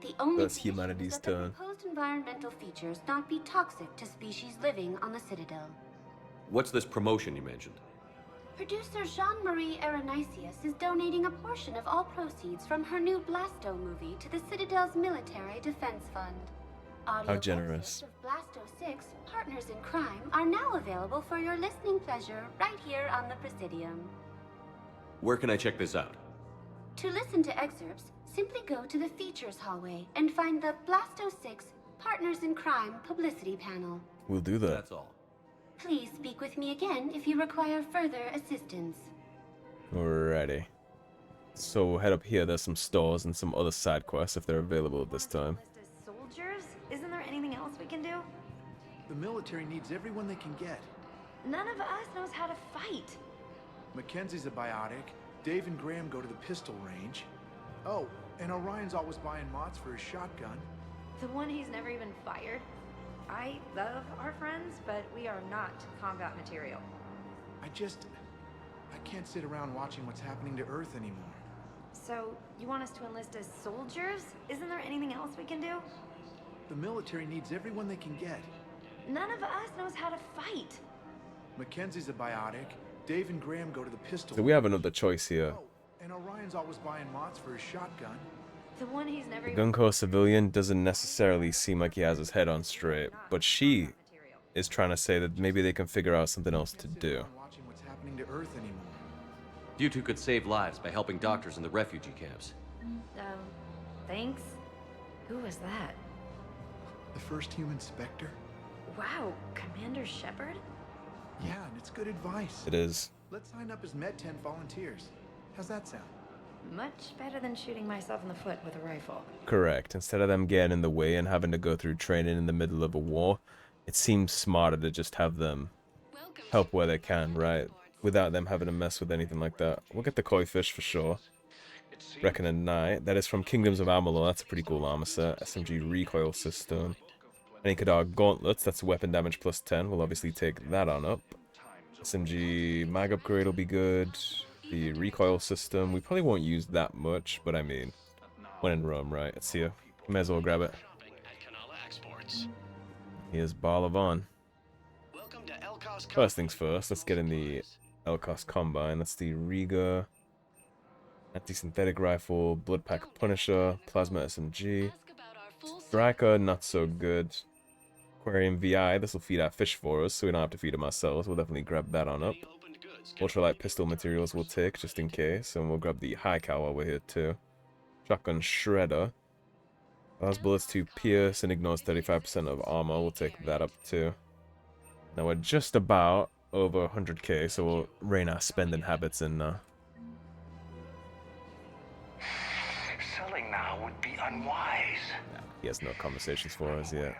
The only That's humanity's condition is that turn. the proposed environmental features not be toxic to species living on the Citadel. What's this promotion you mentioned? Producer Jean-Marie Aronisius is donating a portion of all proceeds from her new Blasto movie to the Citadel's Military Defense Fund. Audio How generous. excerpts of Blasto 6, Partners in Crime, are now available for your listening pleasure right here on the Presidium. Where can I check this out? To listen to excerpts, simply go to the Features hallway and find the Blasto 6, Partners in Crime publicity panel. We'll do that. That's all. Please speak with me again if you require further assistance. Alrighty. So we'll head up here. There's some stores and some other side quests if they're available at this time. Soldiers? Isn't there anything else we can do? The military needs everyone they can get. None of us knows how to fight. Mackenzie's a biotic. Dave and Graham go to the pistol range. Oh, and Orion's always buying mods for his shotgun. The one he's never even fired. I love our friends, but we are not combat material. I can't sit around watching what's happening to Earth anymore. So, you want us to enlist as soldiers? Isn't there anything else we can do? The military needs everyone they can get. None of us knows how to fight. Mackenzie's a biotic. Dave and Graham go to the pistol. So we have another choice here. Oh, and Orion's always buying mods for his shotgun. The one he's never The Gunko civilian doesn't necessarily seem like he has his head on straight, but she is trying to say that maybe they can figure out something else to do. Watching what's happening to Earth anymore. You two could save lives by helping doctors in the refugee camps. Thanks. Who was that? The first human Spectre? Wow, Commander Shepard? Yeah, and it's good advice. It is. Let's sign up as Med 10 volunteers. How's that sound? Much better than shooting myself in the foot with a rifle. Correct. Instead of them getting in the way and having to go through training in the middle of a war, it seems smarter to just have them help where they can, right? Without them having to mess with anything like that. We'll get the koi fish for sure. Reckoning Night. That is from Kingdoms of Amalur. That's a pretty cool armor set. SMG recoil system. Kadar gauntlets. That's weapon damage plus 10. We'll obviously take that on up. SMG mag upgrade will be good. The recoil system. We probably won't use that much, but I mean, when in Rome, right? It's here. May as well grab it. Here's Barlavon. First things first, let's get in the Elkos Combine. That's the Riga anti-synthetic rifle, blood pack Punisher, plasma SMG, Striker, not so good. Aquarium VI, this will feed our fish for us, so we don't have to feed them ourselves. We'll definitely grab that on up. Ultralight pistol materials we'll take, just in case, and we'll grab the high cal while we're here too. Shotgun Shredder. Allows bullets to pierce and ignores 35% of armor. We'll take that up too. Now we're just about over 100k, so we'll rein our spending habits in now. Selling now would be unwise. Nah, he has no conversations for us yet.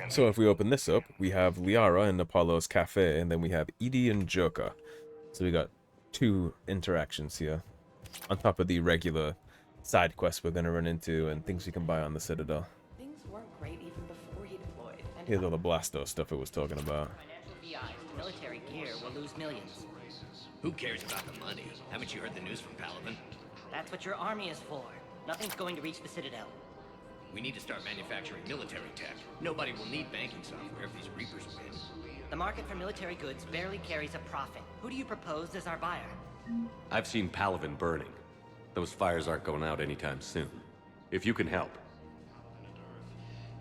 So if we open this up, we have Liara in Apollo's cafe, and then we have Edie and Joker. So we got two interactions here, on top of the regular side quests we're gonna run into and things we can buy on the Citadel. Things weren't great even before he deployed. Here's all the Blasto stuff it was talking about. Military gear will lose millions. Who cares about the money? Haven't you heard the news from Paladin? That's what your army is for. Nothing's going to reach the Citadel. We need to start manufacturing military tech. Nobody will need banking software if these Reapers win. The market for military goods barely carries a profit. Who do you propose as our buyer? I've seen Paladin burning. Those fires aren't going out anytime soon. If you can help.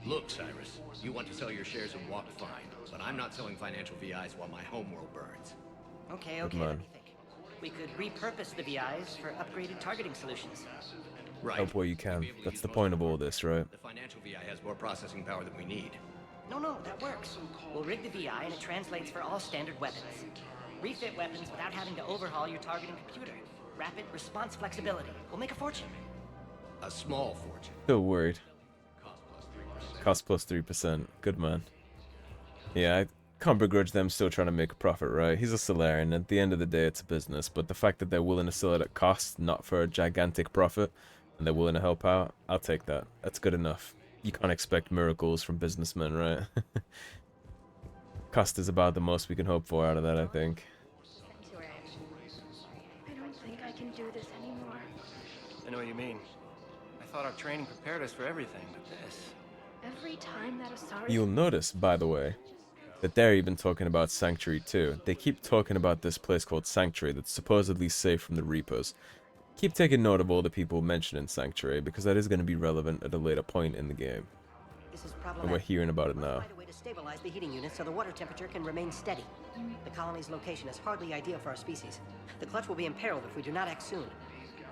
Look, Cyrus, you want to sell your shares in Walk fine, but I'm not selling financial VIs while my homeworld burns. Okay, let me think. We could repurpose the VIs for upgraded targeting solutions. Right. Help where you can. That's the point of all this, right? The financial VI has more processing power than we need. No, that works. We'll rig the VI and it translates for all standard weapons. Refit weapons without having to overhaul your targeting computer. Rapid response flexibility. We'll make a fortune. A small fortune. Still worried. Cost plus 3%. Good man. Yeah, I can't begrudge them still trying to make a profit, right? He's a Salarian. At the end of the day, it's a business. But the fact that they're willing to sell it at cost, not for a gigantic profit, and they're willing to help out, I'll take that. That's good enough. You can't expect miracles from businessmen, right? Cost is about the most we can hope for out of that, I think. I don't think I can do this anymore. I know what you mean. I thought our training prepared us for everything, but this... Every time that Asari... You'll notice, by the way, that they're even talking about Sanctuary too. They keep talking about this place called Sanctuary that's supposedly safe from the Reapers. Keep taking note of all the people mentioning Sanctuary, because that is going to be relevant at a later point in the game. This is And we're hearing about it now. Find a way to stabilize the heating unit so the water temperature can remain steady. The colony's location is hardly ideal for our species. The clutch will be imperiled if we do not act soon.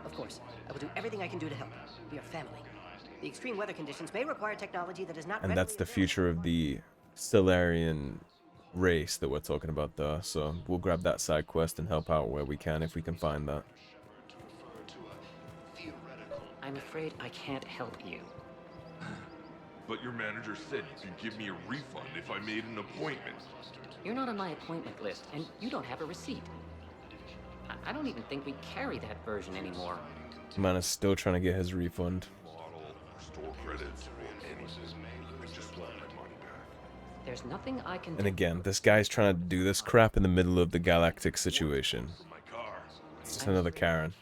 Of course, I will do everything I can do to help. We are family. The extreme weather conditions may require technology that is not... And that's the future of the Salarian race that we're talking about there. So we'll grab that side quest and help out where we can if we can find that. I'm afraid I can't help you. But your manager said you could give me a refund if I made an appointment. You're not on my appointment list, and you don't have a receipt. I don't even think we carry that version anymore. Man is still trying to get his refund. Store credits or anything. I just want my money back. There's nothing I can do. And again, this guy's trying to do this crap in the middle of the galactic situation. It's just another Karen.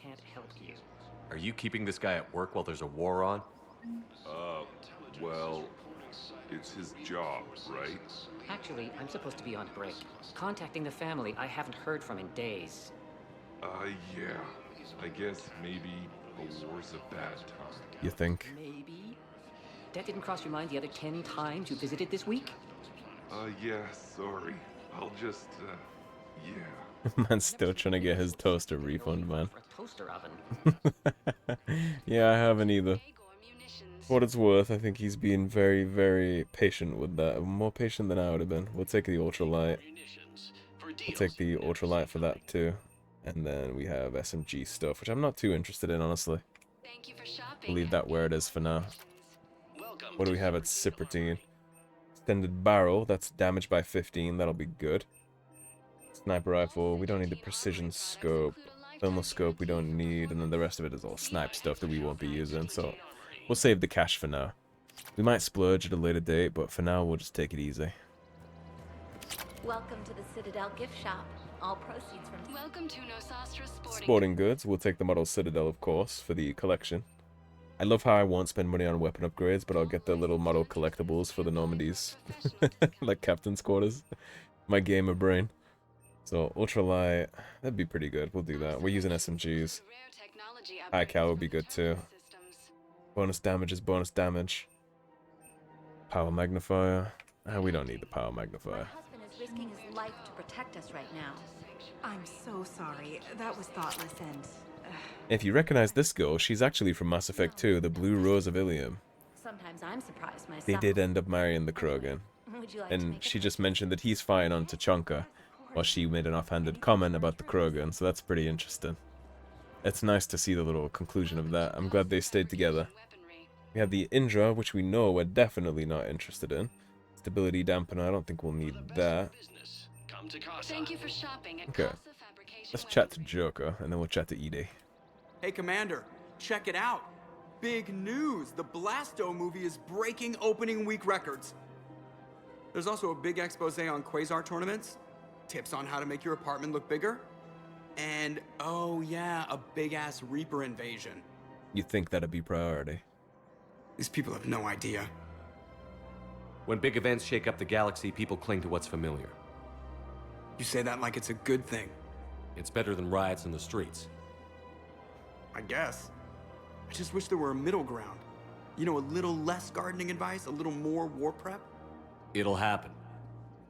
Are you keeping this guy at work while there's a war on? Well, It's his job, right? Actually, I'm supposed to be on break. Contacting the family I haven't heard from in days. Yeah. I guess maybe a war's a bad time. You think? Maybe. That didn't cross your mind the other 10 times you visited this week? Yeah, sorry. I'll just, yeah. Man's still trying to get his toaster refund, man. For a toaster oven. Yeah, I haven't either. For what it's worth, I think he's been very, very patient with that. More patient than I would have been. We'll take the ultralight. We'll take the ultralight for that too. And then we have SMG stuff, which I'm not too interested in, honestly. We'll leave that where it is for now. What do we have at Cyprotine? Extended barrel, that's damage by 15, that'll be good. Sniper rifle, we don't need the precision scope. Thermal scope we don't need, and then the rest of it is all snipe stuff that we won't be using, so we'll save the cash for now. We might splurge at a later date, but for now we'll just take it easy. Welcome to the Citadel gift shop. All proceeds from... Welcome to Nosastra Sporting goods, we'll take the model Citadel, of course, for the collection. I love how I won't spend money on weapon upgrades, but I'll get the little model collectibles for the Normandies. Like Captain's Quarters. My gamer brain. So, ultralight, that'd be pretty good. We'll do that. We're using SMGs. High cal would be good too. Bonus damage is bonus damage. Power magnifier. We don't need the power magnifier. My husband is risking his life to protect us right now. I'm so sorry. That was thoughtless and... If you recognize this girl, she's actually from Mass Effect 2, the Blue Rose of Ilium. Sometimes I'm surprised myself. They did end up marrying the Krogan. Would you like And she just mentioned that he's fighting on Tachanka, while she made an offhanded comment about the Krogan, so that's pretty interesting. It's nice to see the little conclusion of that. I'm glad they stayed together. We have the Indra, which we know we're definitely not interested in. Stability dampener, I don't think we'll need that. Thank you for shopping at Okay, let's chat to Joker, and then we'll chat to Ide. Hey, Commander, check it out. Big news! The Blasto movie is breaking opening week records. There's also a big expose on Quasar tournaments, tips on how to make your apartment look bigger, and, oh yeah, a big-ass Reaper invasion. You'd think that'd be priority. These people have no idea. When big events shake up the galaxy, people cling to what's familiar. You say that like it's a good thing. It's better than riots in the streets. I guess. I just wish there were a middle ground. You know, a little less gardening advice, a little more war prep. It'll happen.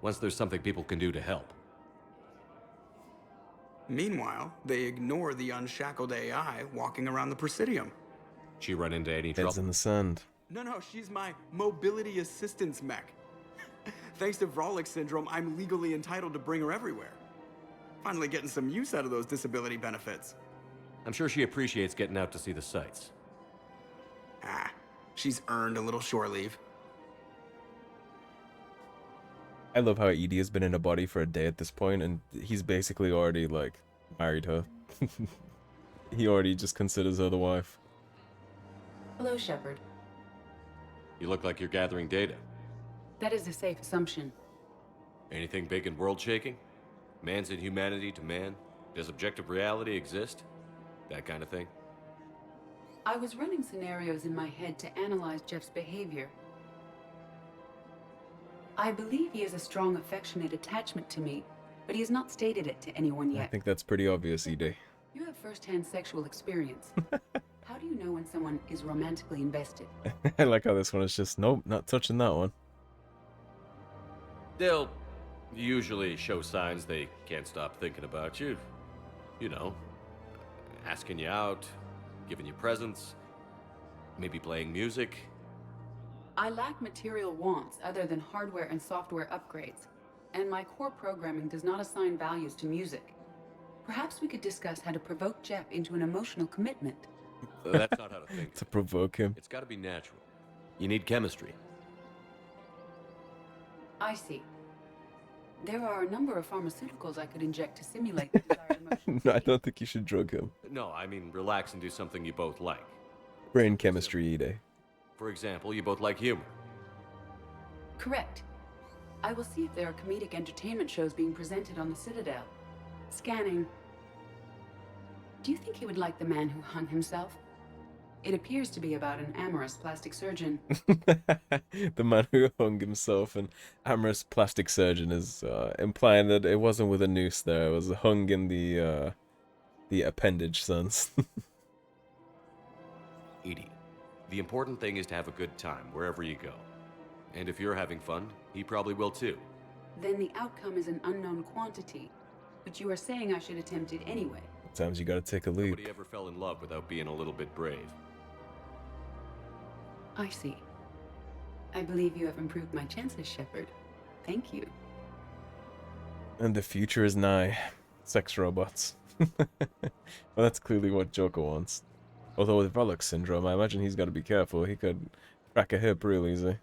Once there's something people can do to help. Meanwhile, they ignore the unshackled AI walking around the Presidium. She run into any trouble? Heads in the sand. No, she's my mobility assistance mech. Thanks to Vrolic syndrome, I'm legally entitled to bring her everywhere. Finally getting some use out of those disability benefits. I'm sure she appreciates getting out to see the sights. She's earned a little shore leave. I love how Edie has been in a body for a day at this point, and he's basically already, like, married her. He already just considers her the wife. Hello, Shepard. You look like you're gathering data. That is a safe assumption. Anything big and world-shaking? Man's inhumanity to man? Does objective reality exist? That kind of thing? I was running scenarios in my head to analyze Jeff's behavior. I believe he has a strong affectionate attachment to me, but he has not stated it to anyone yet. I think that's pretty obvious, Edie. You have first-hand sexual experience. How do you know when someone is romantically invested? I like how this one is just, nope, not touching that one. They'll usually show signs they can't stop thinking about you. You know, asking you out, giving you presents, maybe playing music. I lack material wants other than hardware and software upgrades, and my core programming does not assign values to music. Perhaps we could discuss how to provoke Jeff into an emotional commitment. That's not how to think. To provoke him. It's got to be natural. You need chemistry. I see. There are a number of pharmaceuticals I could inject to simulate the desired emotion. No, I don't think you should drug him. No, I mean relax and do something you both like. Brain chemistry, Edie. For example, you both like humor. Correct. I will see if there are comedic entertainment shows being presented on the Citadel. Scanning. Do you think he would like the man who hung himself? It appears to be about an amorous plastic surgeon. The man who hung himself, an amorous plastic surgeon, is implying that it wasn't with a noose there, it was hung in the appendage sense. Edie, the important thing is to have a good time wherever you go. And if you're having fun, he probably will too. Then the outcome is an unknown quantity, but you are saying I should attempt it anyway. Sometimes you gotta take a leap. Nobody ever fell in love without being a little bit brave. I see. I believe you have improved my chances, Shepard. Thank you. And the future is nigh. Sex robots. Well, that's clearly what Joker wants. Although with Rollock syndrome, I imagine he's got to be careful. He could crack a hip real easy.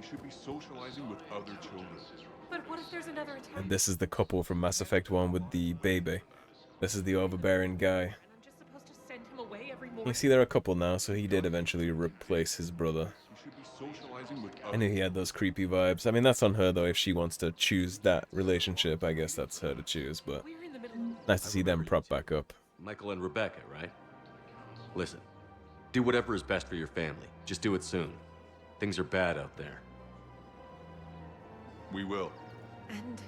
He should be socializing with other children. But what if there's another attack? And this is the couple from Mass Effect 1 with the baby. This is the overbearing guy. You see, they're a couple now, so he did eventually replace his brother. I knew he had those creepy vibes. I mean, that's on her, though. If she wants to choose that relationship, I guess that's her to choose, but nice to see them prop back up. Michael and Rebecca, right? Listen, do whatever is best for your family. Just do it soon. Things are bad out there. We will. And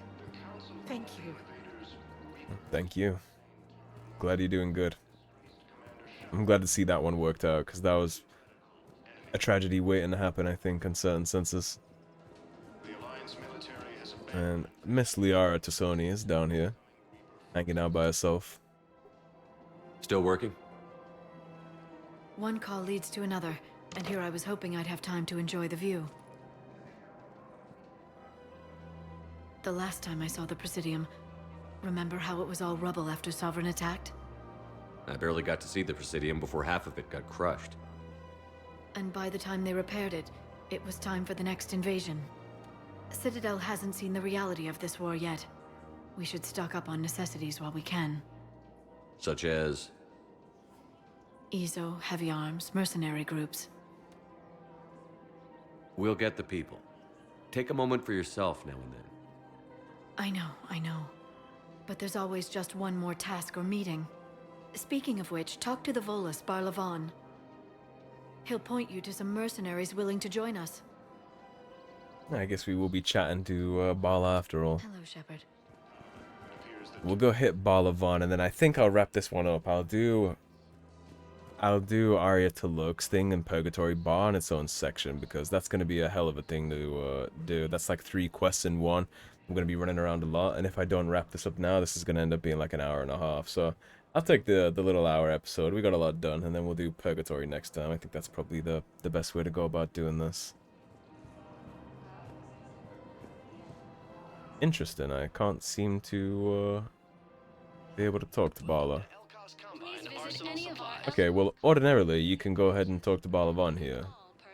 thank you. Thank you. Glad you're doing good. I'm glad to see that one worked out, because that was a tragedy waiting to happen, I think, in certain senses. And Miss Liara T'Soni is down here, hanging out by herself. Still working? One call leads to another, and here I was hoping I'd have time to enjoy the view. The last time I saw the Presidium, remember how it was all rubble after Sovereign attacked? I barely got to see the Presidium before half of it got crushed. And by the time they repaired it, it was time for the next invasion. Citadel hasn't seen the reality of this war yet. We should stock up on necessities while we can. Such as? EZO, heavy arms, mercenary groups. We'll get the people. Take a moment for yourself now and then. I know. But there's always just one more task or meeting. Speaking of which, talk to the Volus, Barlavon. He'll point you to some mercenaries willing to join us. I guess we will be chatting to Bala after all. Hello, Shepard. We'll go hit Barlavon, and then I think I'll wrap this one up. I'll do Aria T'Loak's thing in Purgatory Bar in its own section, because that's going to be a hell of a thing to do. That's like 3 quests in one. I'm going to be running around a lot, and if I don't wrap this up now, this is going to end up being like an hour and a half. So I'll take the little hour episode. We got a lot done, and then we'll do Purgatory next time. I think that's probably the best way to go about doing this. Interesting. I can't seem to be able to talk to Bala. Okay, well, ordinarily, you can go ahead and talk to Barlavon here.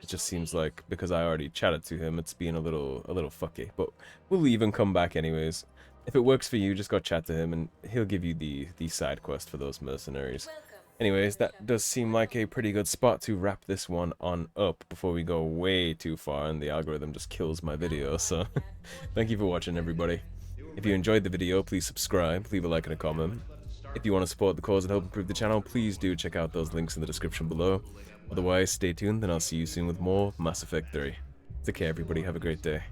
It just seems like, because I already chatted to him, it's being a little fucky. But we'll leave and come back anyways. If it works for you, just go chat to him, and he'll give you the side quest for those mercenaries. Anyways, that does seem like a pretty good spot to wrap this one on up before we go way too far and the algorithm just kills my video. So, thank you for watching, everybody. If you enjoyed the video, please subscribe, leave a like and a comment. If you want to support the cause and help improve the channel, please do check out those links in the description below. Otherwise, stay tuned, and I'll see you soon with more Mass Effect 3. Take care, everybody. Have a great day.